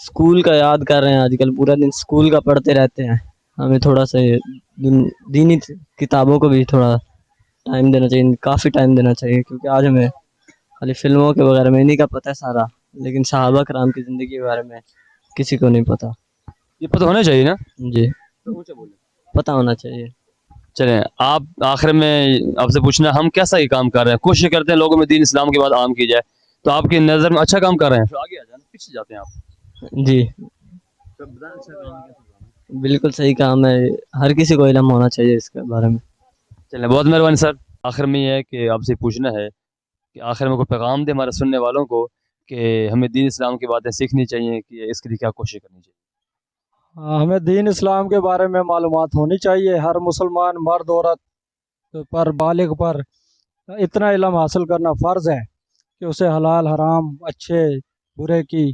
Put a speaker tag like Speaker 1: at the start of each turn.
Speaker 1: School کا یاد کر رہے ہیں، آج کل پورا دن اسکول کا پڑھتے رہتے ہیں. ہمیں تھوڑا سا دینی کتابوں کو بھی تھوڑا ٹائم دینا چاہیے، کافی ٹائم دینا چاہیے، کیونکہ آج ہمیں خالی فلموں کے وغیرہ میں انہیں کا پتہ ہے سارا، لیکن صحابہ کرام کی زندگی کے بارے میں کسی کو نہیں پتہ.
Speaker 2: یہ پتہ ہونا چاہیے نا.
Speaker 1: جی پتہ ہونا چاہیے.
Speaker 2: چلیں آپ آخر میں آپ سے پوچھنا ہم کیسا یہ کام کر رہے ہیں، کوشش کرتے ہیں لوگوں میں دین اسلام کے بعد عام کی جائے، تو آپ کی نظر میں اچھا کام کر رہے ہیں؟ آگے آ جانا، پیچھے جاتے ہیں آپ.
Speaker 1: جی بالکل صحیح کام ہے، ہر کسی کو علم ہونا چاہیے اس کے بارے میں.
Speaker 2: چلیں بہت مہربانی سر. آخر میں یہ ہے کہ آپ سے پوچھنا ہے کہ آخر میں کوئی پیغام دے ہمارے سننے والوں کو کہ ہمیں دین اسلام کی باتیں سیکھنی چاہیے، کہ اس کے لیے کیا کوشش کرنی چاہیے.
Speaker 3: ہمیں دین اسلام کے بارے میں معلومات ہونی چاہیے. ہر مسلمان مرد عورت پر بالغ پر اتنا علم حاصل کرنا فرض ہے کہ اسے حلال حرام، اچھے برے کی